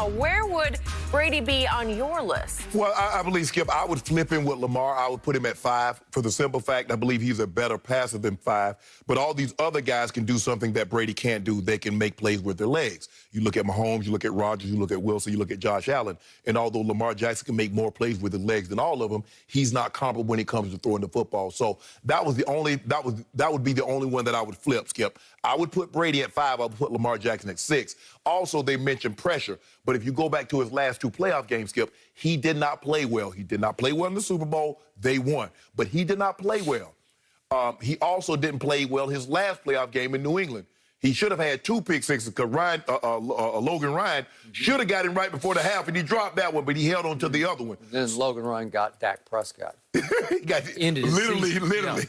now, where would Brady be on your list? Well, I believe, Skip, I would flip him with Lamar. I would put him at 5 for the simple fact I believe he's a better passer than 5. But all these other guys can do something that Brady can't do. They can make plays with their legs. You look at Mahomes, you look at Rodgers, you look at Wilson, you look at Josh Allen. And although Lamar Jackson can make more plays with his legs than all of them, he's not comparable when it comes to throwing the football. So that would be the only one that I would flip, Skip. I would put Brady at 5. I would put Lamar Jackson at 6. Also, they mentioned pressure. But if you go back to his last 2 playoff games, Skip, he did not play well. He did not play well in the Super Bowl. They won. But he did not play well. He also didn't play well his last playoff game in New England. He should have had 2 pick sixes because Logan Ryan should have got him right before the half, and he dropped that one, but he held on to the other one. Then Logan Ryan got Dak Prescott. He got literally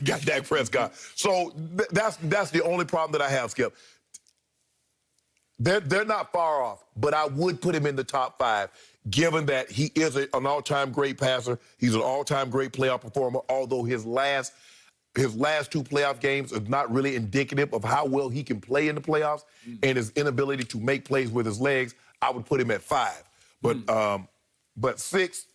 got Dak Prescott. So that's the only problem that I have, Skip. They're not far off, but I would put him in the top 5, given that he is an all-time great passer. He's an all-time great playoff performer, although his last 2 playoff games are not really indicative of how well he can play in the playoffs and his inability to make plays with his legs. I would put him at 5. But 6,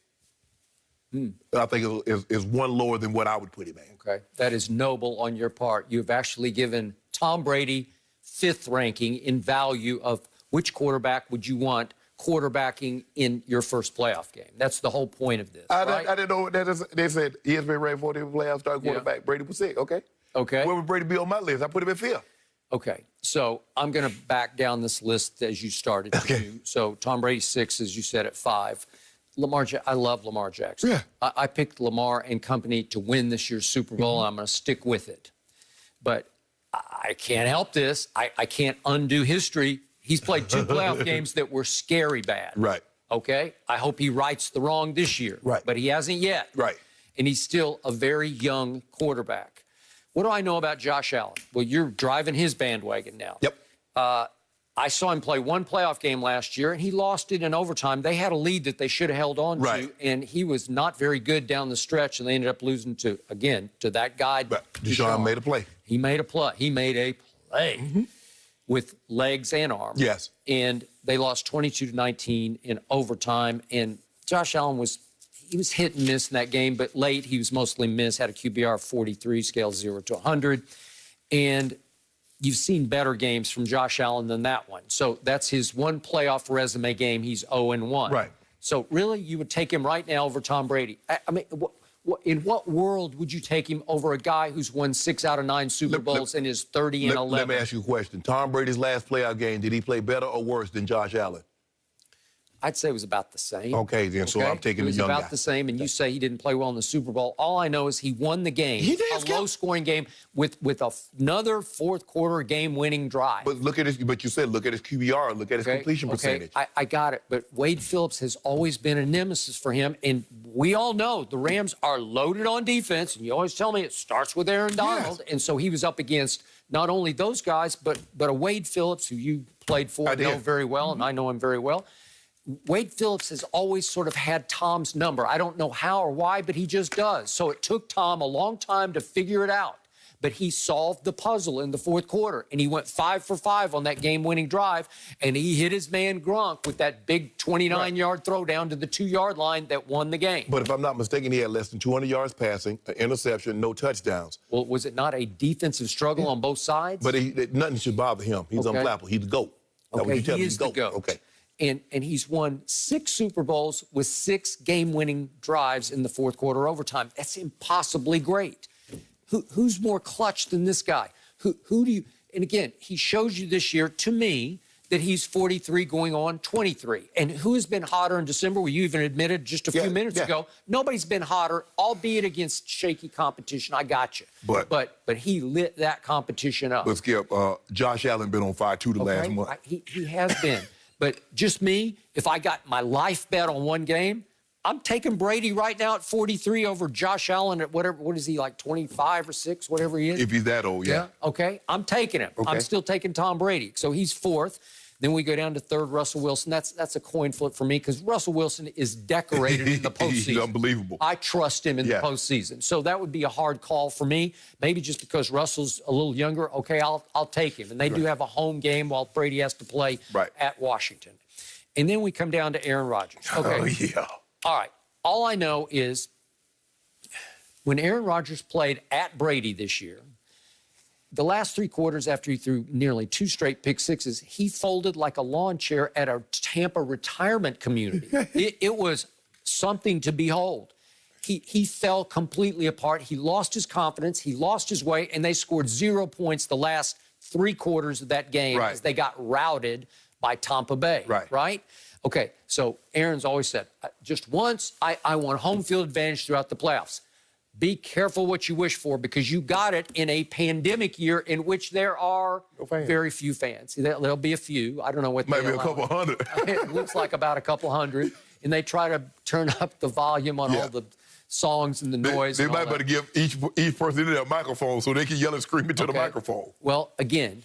I think is one lower than what I would put him at. Okay. That is noble on your part. You've actually given Tom Brady 5th ranking in value of which quarterback would you want quarterbacking in your first playoff game. That's the whole point of this, right? I didn't know what that is. They said he has been ranked 40th in playoff starting quarterback. Brady was 6. Okay. Okay. Where would Brady be on my list? I put him at 5th. Okay. So I'm going to back down this list as you started to do. So Tom Brady 6, as you said, at 5. I love Lamar Jackson. Yeah. I picked Lamar and company to win this year's Super Bowl, and I'm going to stick with it. But I can't help this. I can't undo history. He's played 2 playoff games that were scary bad. Right. Okay? I hope he rights the wrong this year. Right. But he hasn't yet. Right. And he's still a very young quarterback. What do I know about Josh Allen? Well, you're driving his bandwagon now. Yep. I saw him play 1 playoff game last year, and he lost it in overtime. They had a lead that they should have held on to, and he was not very good down the stretch, and they ended up losing to that guy. But Deshaun made a play. He made a play. He made a play with legs and arms. Yes. And they lost 22-19 in overtime, and Josh Allen was hit and miss in that game, but late he was mostly missed, had a QBR of 43, scale 0 to 100. And you've seen better games from Josh Allen than that one. So that's his 1 playoff resume game. He's 0-1. Right. So really, you would take him right now over Tom Brady. I mean, in what world would you take him over a guy who's won 6 out of 9 Super Bowls and is 30-11? Let me ask you a question. Tom Brady's last playoff game, did he play better or worse than Josh Allen? I'd say it was about the same. Okay, then, so I'm taking the young guy. It was about the same, and you say he didn't play well in the Super Bowl. All I know is he won the game. He did, a low-scoring game with another fourth-quarter game-winning drive. But look at his. But you said look at his QBR, look at his completion percentage. I got it. But Wade Phillips has always been a nemesis for him, and we all know the Rams are loaded on defense. And you always tell me it starts with Aaron Donald, and so he was up against not only those guys, but a Wade Phillips who you played for, know very well, and I know him very well. Wade Phillips has always sort of had Tom's number. I don't know how or why, but he just does. So it took Tom a long time to figure it out. But he solved the puzzle in the 4th quarter, and he went 5 for 5 on that game-winning drive, and he hit his man Gronk with that big 29-yard throw down to the 2-yard line that won the game. But if I'm not mistaken, he had less than 200 yards passing, an interception, no touchdowns. Well, was it not a defensive struggle on both sides? But nothing should bother him. He's unflappable. He's the GOAT. Okay, he is the GOAT. Okay. And he's won 6 Super Bowls with 6 game-winning drives in the 4th quarter overtime. That's impossibly great. Who's more clutch than this guy? Who do you... And again, he shows you this year, to me, that he's 43 going on 23. And who has been hotter in December? Well, you even admitted just a few minutes ago, nobody's been hotter, albeit against shaky competition. I got you. But he lit that competition up. But Skip, Josh Allen been on fire too the last month. He has been. But just me, if I got my life bet on one game, I'm taking Brady right now at 43 over Josh Allen at whatever, what is he, like 25 or 6, whatever he is? If he's that old, yeah. Okay, I'm taking him. Okay. I'm still taking Tom Brady. So he's 4th. Then we go down to 3rd, Russell Wilson. That's a coin flip for me because Russell Wilson is decorated in the postseason. He's unbelievable. I trust him in the postseason. So that would be a hard call for me. Maybe just because Russell's a little younger, okay, I'll take him. And they do have a home game while Brady has to play at Washington. And then we come down to Aaron Rodgers. Okay. Oh, yeah. All right. All I know is when Aaron Rodgers played at Brady this year, the last 3 quarters after he threw nearly 2 straight pick sixes, he folded like a lawn chair at a Tampa retirement community. It was something to behold. He fell completely apart. He lost his confidence. He lost his way, and they scored 0 points the last 3 quarters of that game as they got routed by Tampa Bay. Right? Okay, so Aaron's always said, just once, I want home field advantage throughout the playoffs. Be careful what you wish for because you got it in a pandemic year in which there are very few fans. There'll be a few. I don't know what. Maybe a couple hundred. It looks like about a couple hundred. And they try to turn up the volume on all the songs and the noise. They might better give each person their microphone so they can yell and scream into the microphone. Well, again,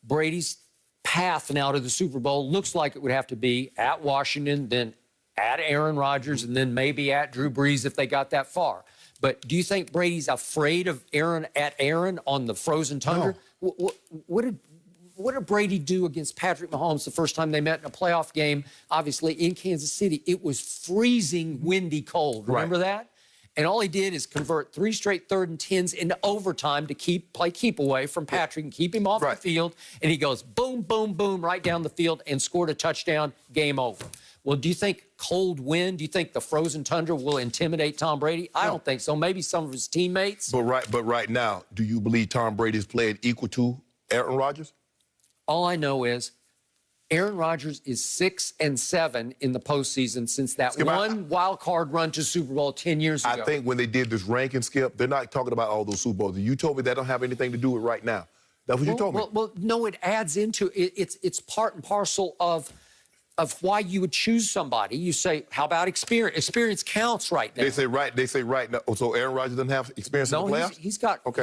Brady's path now to the Super Bowl looks like it would have to be at Washington, then at Aaron Rodgers, and then maybe at Drew Brees if they got that far. But do you think Brady's afraid of Aaron on the frozen tundra? No. What did Brady do against Patrick Mahomes the first time they met in a playoff game, obviously in Kansas City? It was freezing, windy, cold. Remember that? And all he did is convert 3 straight 3rd and 10s into overtime to play keep away from Patrick and keep him off the field. And he goes boom, boom, boom right down the field and scored a touchdown, game over. Well, do you think cold wind, do you think the frozen tundra will intimidate Tom Brady? I don't think so. Maybe some of his teammates. But right now, do you believe Tom Brady's playing equal to Aaron Rodgers? All I know is Aaron Rodgers is 6-7 in the postseason since that one wild card run to Super Bowl 10 years ago. I think when they did this ranking, Skip, they're not talking about all those Super Bowls. You told me that don't have anything to do with right now. That's what you told me. Well, no, it adds into it. It's part and parcel of why you would choose somebody. You say, how about experience? Experience counts right now. They say right now. So Aaron Rodgers doesn't have experience in the playoffs?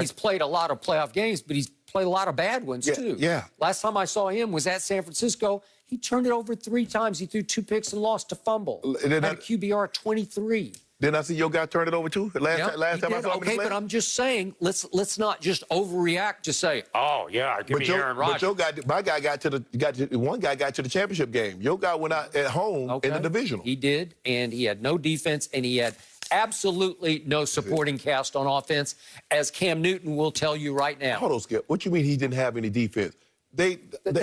He's played a lot of playoff games, but he's played a lot of bad ones too. Yeah. Last time I saw him was at San Francisco. He turned it over 3 times. He threw 2 picks and lost to fumble. Had a QBR of 23. Didn't I see your guy turn it over too? Last time I saw him. Okay, but I'm just saying, let's not just overreact to say, oh yeah, give me Aaron Rodgers. But one guy got to the championship game. Your guy went out at home in the divisional. He did, and he had no defense, and he had absolutely no supporting cast on offense, as Cam Newton will tell you right now. Hold on, Skip. What you mean he didn't have any defense? They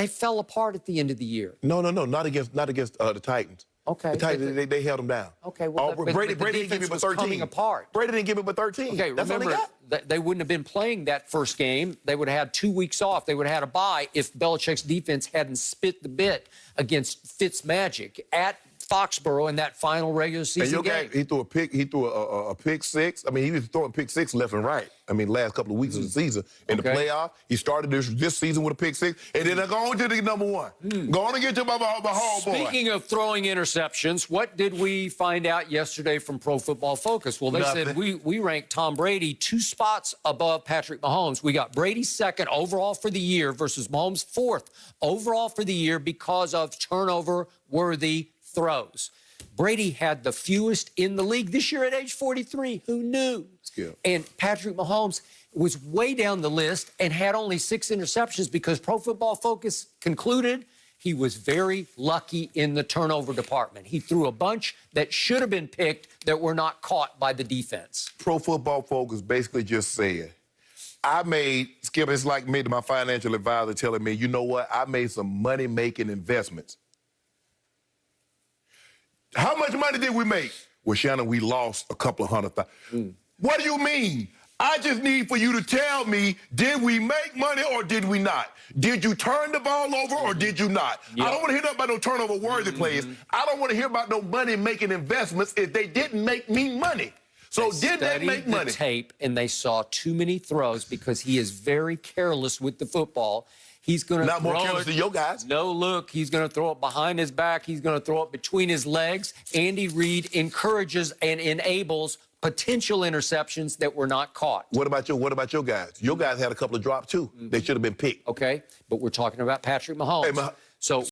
fell apart at the end of the year. No, not against the Titans. Okay. The Titans, they held him down. Okay, well, Brady didn't give him but 13. Coming apart. Brady didn't give him but 13. Okay, that's remember, all they got. They wouldn't have been playing that first game. They would have had 2 weeks off. They would have had a bye if Belichick's defense hadn't spit the bit against Fitzmagic at Foxborough in that final regular season game. He threw a pick six. I mean, he was throwing pick six left and right. I mean, last couple of weeks of the season. In the playoff, he started this season with a pick six, and then they're going to the number 1. Go on and get to my homeboy. Speaking of throwing interceptions, what did we find out yesterday from Pro Football Focus? Well, they said we ranked Tom Brady 2 spots above Patrick Mahomes. We got Brady 2nd overall for the year versus Mahomes 4th overall for the year because of turnover-worthy throws. Brady had the fewest in the league this year at age 43. Who knew? And Patrick Mahomes was way down the list and had only 6 interceptions because Pro Football Focus concluded he was very lucky in the turnover department. He threw a bunch that should have been picked that were not caught by the defense. Pro Football Focus basically just said, Skip, it's like me to my financial advisor telling me, you know what, I made some money-making investments. How much money did we make? Well, Shannon, we lost a couple of $100,000. What do you mean? I just need for you to tell me, did we make money or did we not? Did you turn the ball over or did you not? I don't want to hear about no turnover-worthy plays. I don't want to hear about no money-making investments if they didn't make me money. So did they make money? They studied the tape, and they saw too many throws because he is very careless with the football. He's going to not more careless than your guys. No look. He's going to throw it behind his back. He's going to throw it between his legs. Andy Reid encourages and enables potential interceptions that were not caught. What about your guys? Your guys had a couple of drops too. They should have been picked. Okay, but we're talking about Patrick Mahomes. So